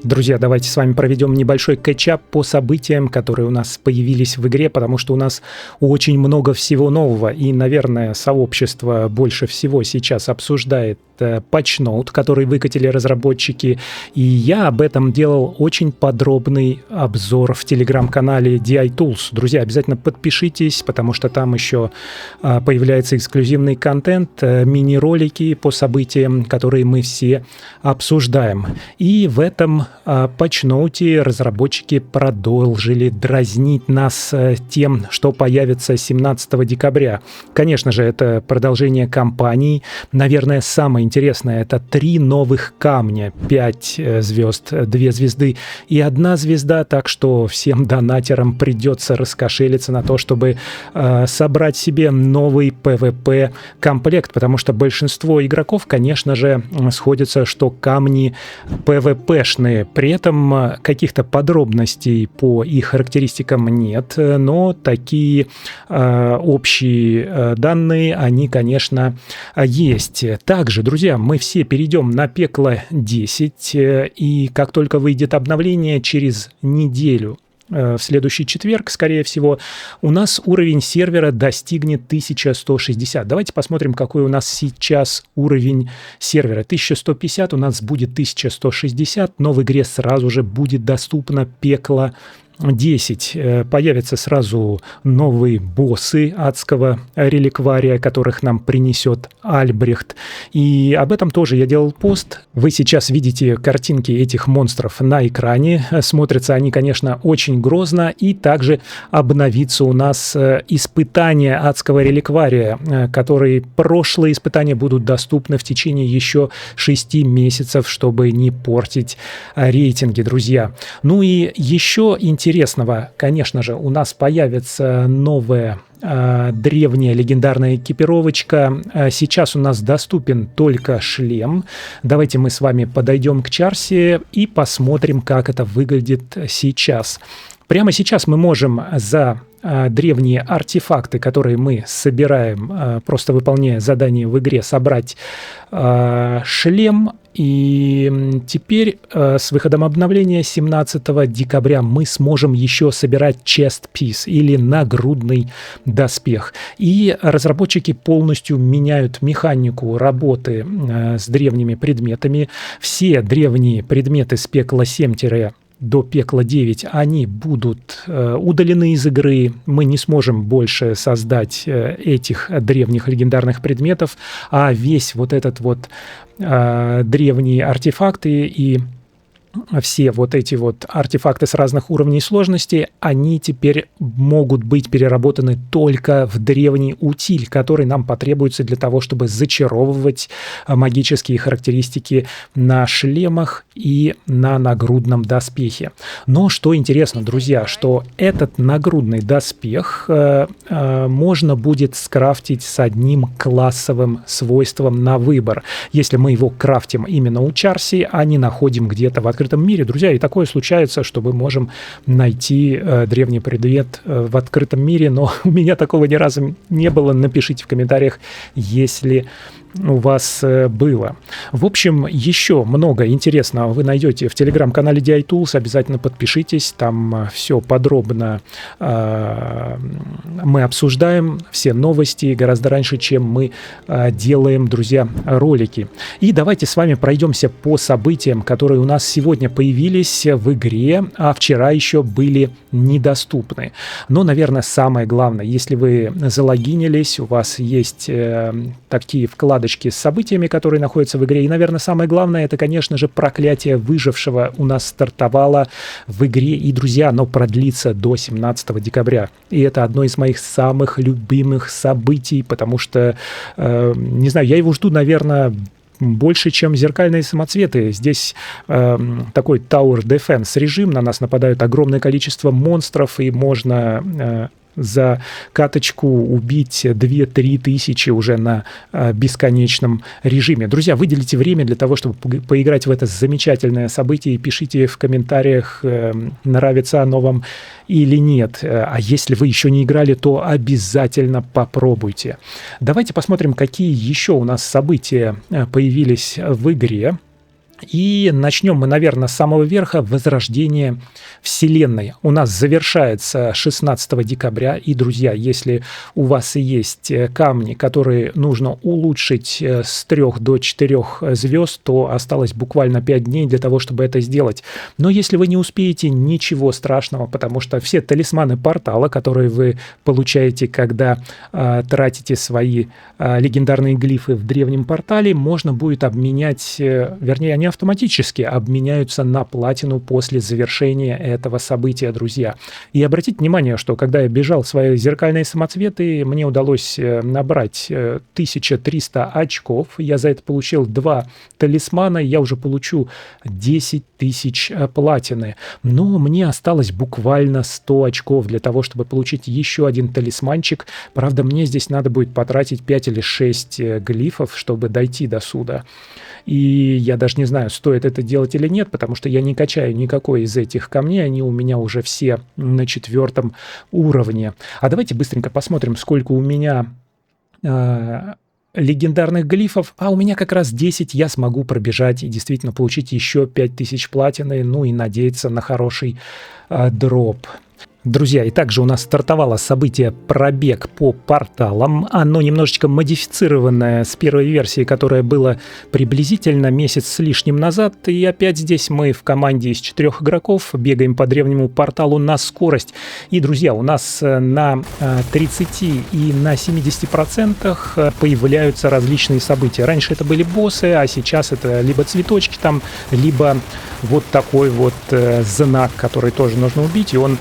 Друзья, давайте с вами проведем небольшой кэтчап по событиям, которые у нас появились в игре, потому что у нас очень много всего нового, и, наверное, сообщество больше всего сейчас обсуждает патчноут, который выкатили разработчики, и я об этом делал очень подробный обзор в телеграм-канале DI Tools. Друзья, обязательно подпишитесь, потому что там еще появляется эксклюзивный контент, мини-ролики по событиям, которые мы все обсуждаем. И в этом патчноуте разработчики продолжили дразнить нас тем, что появится 17 декабря. Конечно же, это продолжение кампании. Наверное, самое интересное — это 3 новых камня, 5 звезд, 2 звезды и 1 звезда, так что всем донатерам придется раскошелиться на то, чтобы собрать себе новый PvP-комплект, потому что большинство игроков, конечно же, сходятся, что камни PvP-шные. При этом каких-то подробностей по их характеристикам нет, но такие общие данные, они, конечно, есть. Также, друзья, мы все перейдем на Пекло 10, и как только выйдет обновление через неделю, в следующий четверг, скорее всего, у нас уровень сервера достигнет 1160. Давайте посмотрим, какой у нас сейчас уровень сервера. 1150, у нас будет 1160, но в игре сразу же будет доступно Пекло 10. Появятся сразу новые боссы адского реликвария, которых нам принесет Альбрехт. И об этом тоже я делал пост. Вы сейчас видите картинки этих монстров на экране. Смотрятся они, конечно, очень грозно. И также обновится у нас испытания адского реликвария, которые прошлые испытания будут доступны в течение еще 6 месяцев, чтобы не портить рейтинги, друзья. Ну и еще интересного, конечно же, у нас появится новая древняя легендарная экипировочка. Сейчас у нас доступен только шлем. Давайте мы с вами подойдем к Чарси и посмотрим, как это выглядит сейчас. Прямо сейчас мы можем за древние артефакты, которые мы собираем, просто выполняя задание в игре, собрать шлем. И теперь с выходом обновления 17 декабря мы сможем еще собирать chest piece или нагрудный доспех. И разработчики полностью меняют механику работы с древними предметами. Все древние предметы с Пекла 7 до Пекла 9, они будут удалены из игры. Мы не сможем больше создать этих древних легендарных предметов, а весь вот этот вот древние артефакты и все вот эти вот артефакты с разных уровней сложности, они теперь могут быть переработаны только в древний утиль, который нам потребуется для того, чтобы зачаровывать магические характеристики на шлемах и на нагрудном доспехе. Но что интересно, друзья, что этот нагрудный доспех можно будет скрафтить с одним классовым свойством на выбор. Если мы его крафтим именно у Чарси, а не находим где-то в открытом мире, друзья, и такое случается, что мы можем найти древний предмет в открытом мире, но у меня такого ни разу не было. Напишите в комментариях, если у вас было. В общем, еще много интересного вы найдете в телеграм-канале DI Tools. Обязательно подпишитесь, там все подробно мы обсуждаем, все новости гораздо раньше, чем мы делаем, друзья, ролики. И давайте с вами пройдемся по событиям, которые у нас сегодня появились в игре, а вчера еще были недоступны. Но, наверное, самое главное, если вы залогинились, у вас есть такие вкладочки с событиями, которые находятся в игре. И, наверное, самое главное, это, конечно же, проклятие выжившего у нас стартовало в игре. И, друзья, оно продлится до 17 декабря. И это одно из моих самых любимых событий, потому что, не знаю, я его жду, наверное, больше, чем зеркальные самоцветы. Здесь такой Tower Defense режим, на нас нападают огромное количество монстров, и можно за каточку убить 2-3 тысячи уже на бесконечном режиме. Друзья, выделите время для того, чтобы поиграть в это замечательное событие, и пишите в комментариях, нравится оно вам или нет. А если вы еще не играли, то обязательно попробуйте. Давайте посмотрим, какие еще у нас события появились в игре. И начнем мы, наверное, с самого верха: возрождение Вселенной. У нас завершается 16 декабря. И, друзья, если у вас и есть камни, которые нужно улучшить с 3 до 4 звезд, то осталось буквально 5 дней для того, чтобы это сделать. Но если вы не успеете, ничего страшного, потому что все талисманы портала, которые вы получаете, когда тратите свои легендарные глифы в древнем портале, можно будет обменять, вернее, они автоматически обменяются на платину после завершения этого события, друзья. И обратите внимание, что когда я бежал в свои зеркальные самоцветы, мне удалось набрать 1300 очков. Я за это получил 2 талисмана, я уже получу 10 тысяч платины. Но мне осталось буквально 100 очков для того, чтобы получить еще один талисманчик. Правда, мне здесь надо будет потратить 5 или 6 глифов, чтобы дойти до суда. И я даже не знаю, стоит это делать или нет, потому что я не качаю никакой из этих камней, они у меня уже все на 4 уровне. А давайте быстренько посмотрим, сколько у меня легендарных глифов. А у меня как раз 10, я смогу пробежать и действительно получить еще 5000 платины, ну и надеяться на хороший дроп. Друзья, и также у нас стартовало событие «Пробег по порталам». Оно немножечко модифицированное с первой версии, которая была приблизительно месяц с лишним назад. И опять здесь мы в команде из 4 игроков бегаем по древнему порталу на скорость. И, друзья, у нас на 30 и на 70% появляются различные события. Раньше это были боссы, а сейчас это либо цветочки там, либо вот такой вот знак, который тоже нужно убить, и он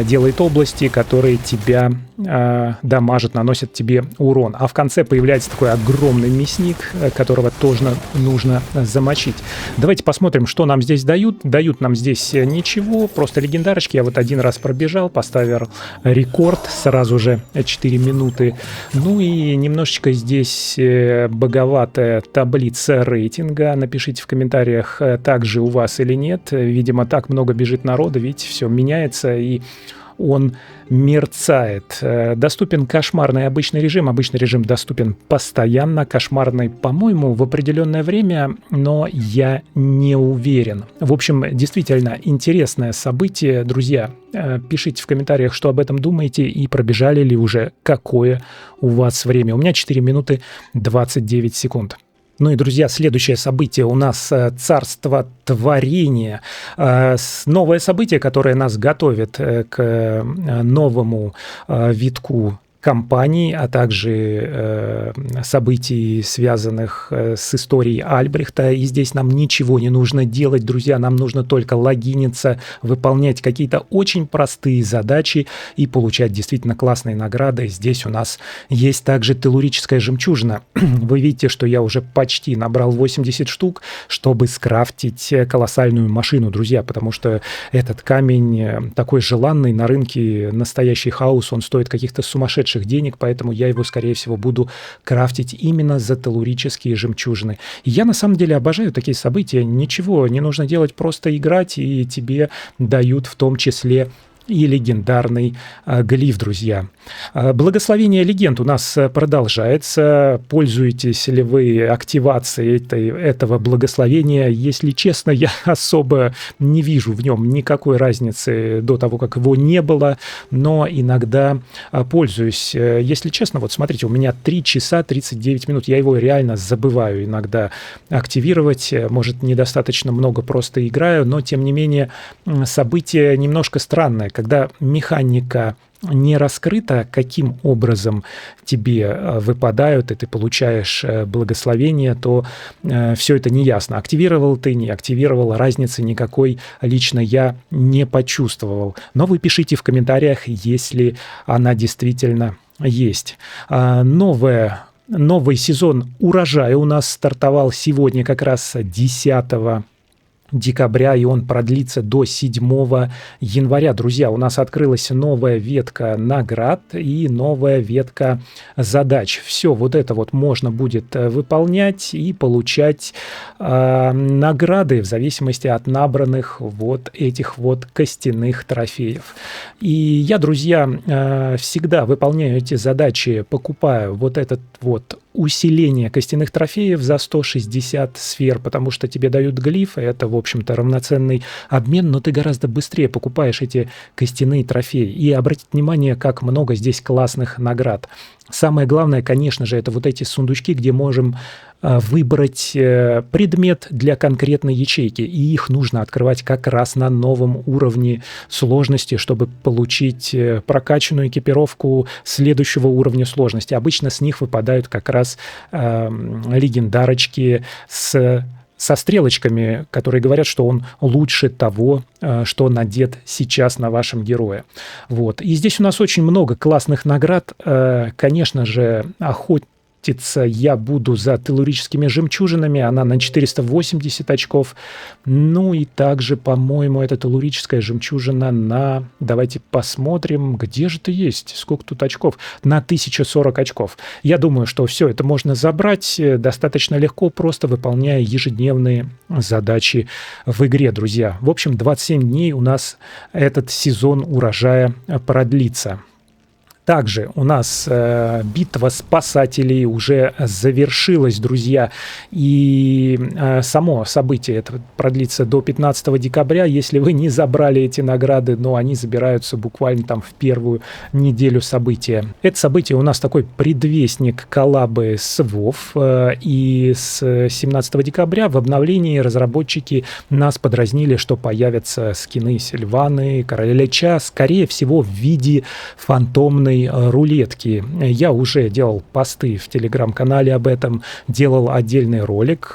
делает области, которые тебя дамажат, наносят тебе урон. А в конце появляется такой огромный мясник, которого тоже нужно замочить. Давайте посмотрим, что нам здесь дают. Дают нам здесь ничего, просто легендарочки. Я вот один раз пробежал, поставил рекорд, сразу же 4 минуты. Ну и немножечко здесь боговатая таблица рейтинга. Напишите в комментариях, так же у вас или нет. Видимо, так много бежит народа, видите, все меняется, и он мерцает. Доступен кошмарный и обычный режим. Обычный режим доступен постоянно. Кошмарный, по-моему, в определенное время, но я не уверен. В общем, действительно интересное событие. Друзья, пишите в комментариях, что об этом думаете и пробежали ли уже, какое у вас время. У меня 4 минуты 29 секунд. Ну и, друзья, следующее событие у нас «Царство творения». Новое событие, которое нас готовит к новому витку кампаний, а также событий, связанных с историей Альбрехта. И здесь нам ничего не нужно делать, друзья, нам нужно только логиниться, выполнять какие-то очень простые задачи и получать действительно классные награды. Здесь у нас есть также теллурическая жемчужина. Вы видите, что я уже почти набрал 80 штук, чтобы скрафтить колоссальную машину, друзья, потому что этот камень такой желанный на рынке, настоящий хаос, он стоит каких-то сумасшедших денег, поэтому я его, скорее всего, буду крафтить именно за теллурические жемчужины. И я, на самом деле, обожаю такие события. Ничего не нужно делать, просто играть, и тебе дают в том числе и легендарный глиф, друзья. Благословение легенд у нас продолжается. Пользуетесь ли вы активацией этого благословения? Если честно, я особо не вижу в нем никакой разницы до того, как его не было, но иногда пользуюсь. Если честно, вот смотрите, у меня 3 часа 39 минут. Я его реально забываю иногда активировать. Может, недостаточно много просто играю, но, тем не менее, событие немножко странное. Когда механика не раскрыта, каким образом тебе выпадают, и ты получаешь благословение, то все это неясно. Активировал ты, не активировал, разницы никакой лично я не почувствовал. Но вы пишите в комментариях, если она действительно есть. Новый сезон урожая у нас стартовал сегодня, как раз 10 декабря, и он продлится до 7 января. Друзья, у нас открылась новая ветка наград и новая ветка задач. Все вот это вот можно будет выполнять и получать награды в зависимости от набранных вот этих вот костяных трофеев. И я, друзья, всегда выполняю эти задачи, покупаю вот этот вот усиление костяных трофеев за 160 сфер, потому что тебе дают глифы, это, в общем-то, равноценный обмен, но ты гораздо быстрее покупаешь эти костяные трофеи. И обратите внимание, как много здесь классных наград. Самое главное, конечно же, это вот эти сундучки, где можем выбрать предмет для конкретной ячейки, и их нужно открывать как раз на новом уровне сложности, чтобы получить прокачанную экипировку следующего уровня сложности. Обычно с них выпадают как раз легендарочки со стрелочками, которые говорят, что он лучше того, что надет сейчас на вашем герое. Вот. И здесь у нас очень много классных наград. Конечно же, охотиться я буду за теллурическими жемчужинами, она на 480 очков. Ну и также, по-моему, эта теллурическая жемчужина на... Давайте посмотрим, где же ты есть, сколько тут очков. На 1040 очков. Я думаю, что все это можно забрать достаточно легко, просто выполняя ежедневные задачи в игре, друзья. В общем, 27 дней у нас этот сезон урожая продлится. Также у нас битва спасателей уже завершилась, друзья, и само событие это продлится до 15 декабря. Если вы не забрали эти награды, но они забираются буквально там в первую неделю события. Это событие у нас такой предвестник коллабы с WoW, и с 17 декабря в обновлении разработчики нас подразнили, что появятся скины Сильваны, Короля Лича, скорее всего в виде фантомной рулетки. Я уже делал посты в телеграм-канале об этом, делал отдельный ролик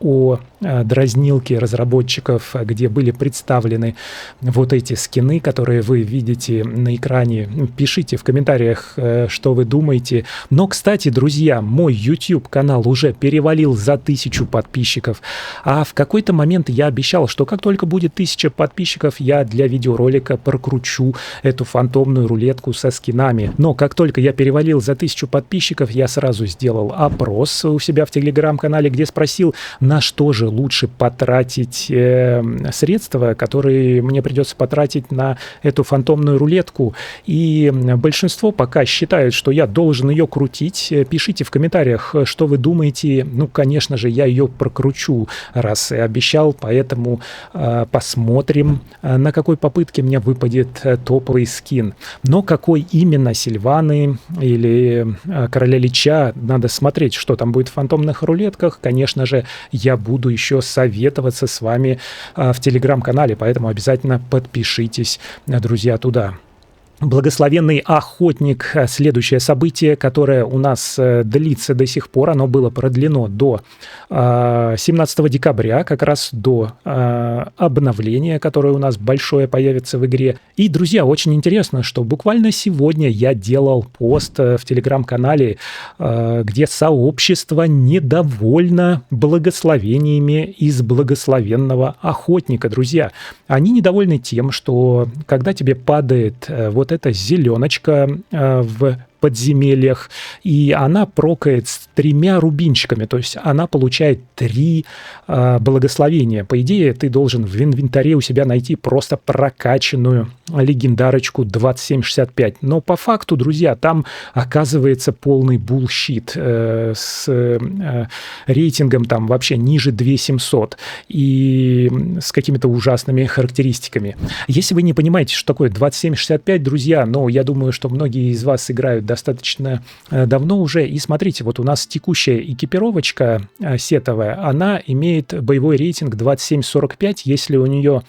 о дразнилке разработчиков, где были представлены вот эти скины, которые вы видите на экране. Пишите в комментариях, что вы думаете. Но, кстати, друзья, мой YouTube-канал уже перевалил за 1000 подписчиков, а в какой-то момент я обещал, что как только будет 1000 подписчиков, я для видеоролика прокручу эту фантомную рулетку со скинами. Но как только я перевалил за 1000 подписчиков, я сразу сделал опрос у себя в телеграм-канале, где спросил, на что же лучше потратить средства, которые мне придется потратить на эту фантомную рулетку. И большинство пока считают, что я должен ее крутить. Пишите в комментариях, что вы думаете. Ну, конечно же, я ее прокручу, раз и обещал, поэтому посмотрим, на какой попытке мне выпадет топовый скин. Но какой именно Сильваны или Короля Лича, надо смотреть, что там будет в фантомных рулетках. Конечно же, я буду еще советоваться с вами в телеграм-канале, поэтому обязательно подпишитесь, друзья, туда. Благословенный охотник. Следующее событие, которое у нас длится до сих пор, оно было продлено до 17 декабря, как раз до обновления, которое у нас большое появится в игре. И, друзья, очень интересно, что буквально сегодня я делал пост в телеграм-канале, где сообщество недовольно благословениями из благословенного охотника. Друзья, они недовольны тем, что когда тебе падает вот эта зеленочка в подземельях, и она прокает с 3 рубинчиками, то есть она получает 3 благословения. По идее, ты должен в инвентаре у себя найти просто прокачанную легендарочку 2765. Но по факту, друзья, там оказывается полный булщит с рейтингом там вообще ниже 2700 и с какими-то ужасными характеристиками. Если вы не понимаете, что такое 2765, друзья, но я думаю, что многие из вас играют достаточно давно уже. И смотрите, вот у нас текущая экипировочка сетовая, она имеет боевой рейтинг 2745, если у нее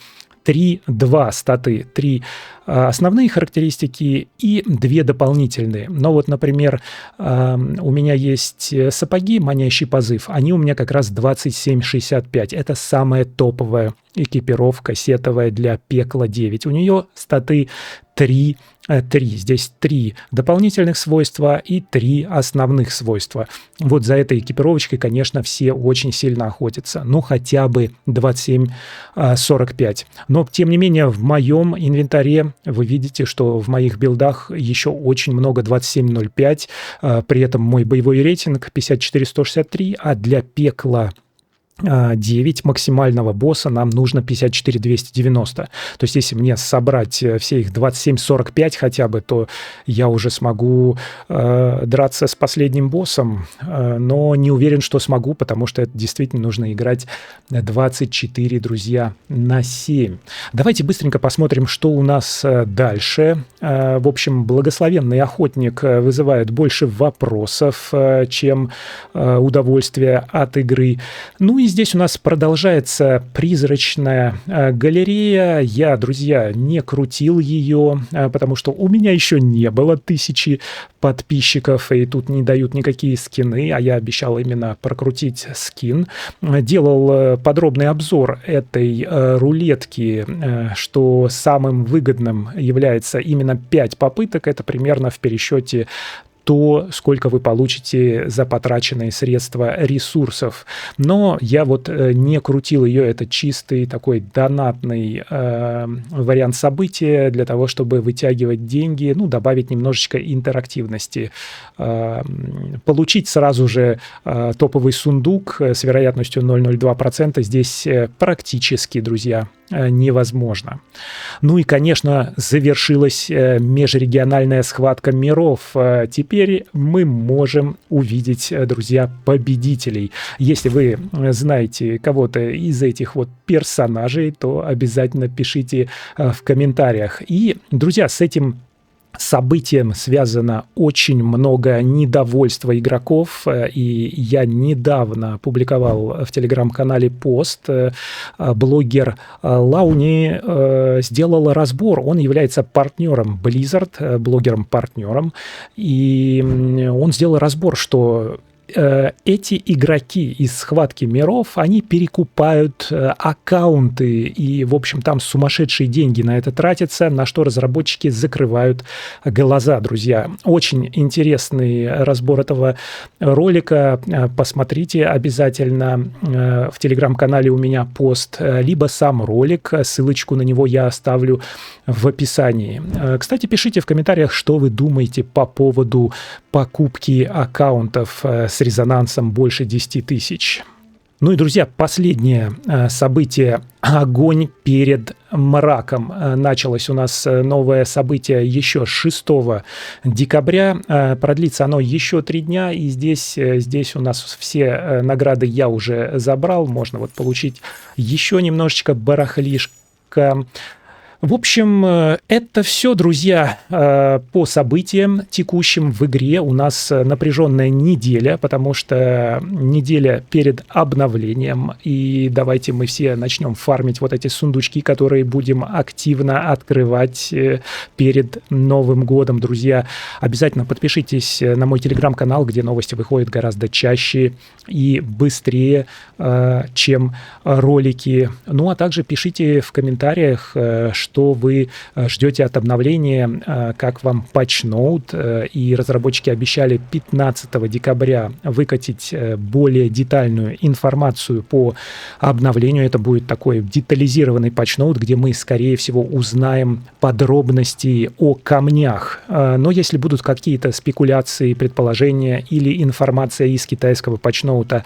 2 статы, 3 основные характеристики и 2 дополнительные. Но вот, например, у меня есть сапоги, манящий позыв, они у меня как раз 27,65. Это самая топовая экипировка сетовая для Пекла 9. У нее статы 3. Здесь 3 дополнительных свойства и 3 основных свойства. Вот за этой экипировочкой, конечно, все очень сильно охотятся. Ну, хотя бы 2745. Но, тем не менее, в моем инвентаре вы видите, что в моих билдах еще очень много 2705. При этом мой боевой рейтинг 54163, а для Пекла 9 максимального босса нам нужно 54290. То есть если мне собрать все их 2745 хотя бы, то я уже смогу драться с последним боссом, но не уверен, что смогу, потому что это действительно нужно играть 24, друзья, на 7. Давайте быстренько посмотрим, что у нас дальше. В общем, благословенный охотник вызывает больше вопросов, чем удовольствия от игры. Ну и здесь у нас продолжается призрачная галерея. Я, друзья, не крутил ее, потому что у меня еще не было 1000 подписчиков, и тут не дают никакие скины, а я обещал именно прокрутить скин. Делал подробный обзор этой рулетки, что самым выгодным является именно 5 попыток. Это примерно в пересчете то, сколько вы получите за потраченные средства ресурсов. Но я вот не крутил ее, это чистый такой донатный вариант события для того, чтобы вытягивать деньги, ну, добавить немножечко интерактивности. Получить сразу же топовый сундук с вероятностью 0,02% здесь практически, друзьья, невозможно. Ну и, конечно, завершилась межрегиональная схватка миров. Теперь мы можем увидеть, друзья, победителей. Если вы знаете кого-то из этих вот персонажей, то обязательно пишите в комментариях. И, друзья, с этим событием связано очень много недовольства игроков, и я недавно публиковал в телеграм-канале пост. Блогер Лауни сделал разбор. Он является партнером Blizzard, блогером-партнером, и он сделал разбор, что эти игроки из схватки миров, они перекупают аккаунты, и, в общем, там сумасшедшие деньги на это тратятся, на что разработчики закрывают глаза, друзья. Очень интересный разбор этого ролика. Посмотрите обязательно в телеграм-канале у меня пост, либо сам ролик, ссылочку на него я оставлю в описании. Кстати, пишите в комментариях, что вы думаете по поводу покупки аккаунтов с резонансом больше 10 тысяч. Ну и, друзья, последнее событие – огонь перед мраком. Началось у нас новое событие еще 6 декабря. Продлится оно еще 3 дня. И здесь у нас все награды я уже забрал. Можно вот получить еще немножечко барахлишка. В общем, это все, друзья, по событиям текущим в игре. У нас напряженная неделя, потому что неделя перед обновлением. И давайте мы все начнем фармить вот эти сундучки, которые будем активно открывать перед Новым годом, друзья. Обязательно подпишитесь на мой телеграм-канал, где новости выходят гораздо чаще и быстрее, чем ролики. Ну, а также пишите в комментариях, что вы ждете от обновления, как вам патчноут, и разработчики обещали 15 декабря выкатить более детальную информацию по обновлению. Это будет такой детализированный патчноут, где мы, скорее всего, узнаем подробности о камнях. Но если будут какие-то спекуляции, предположения или информация из китайского патчноута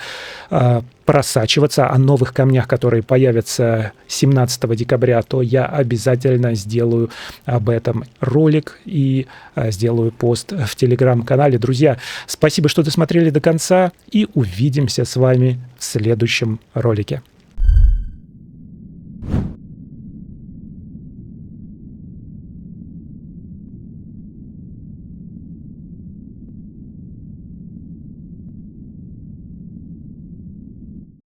просачиваться о новых камнях, которые появятся 17 декабря, то я обязательно сделаю об этом ролик и сделаю пост в телеграм-канале. Друзья, спасибо, что досмотрели до конца, и увидимся с вами в следующем ролике.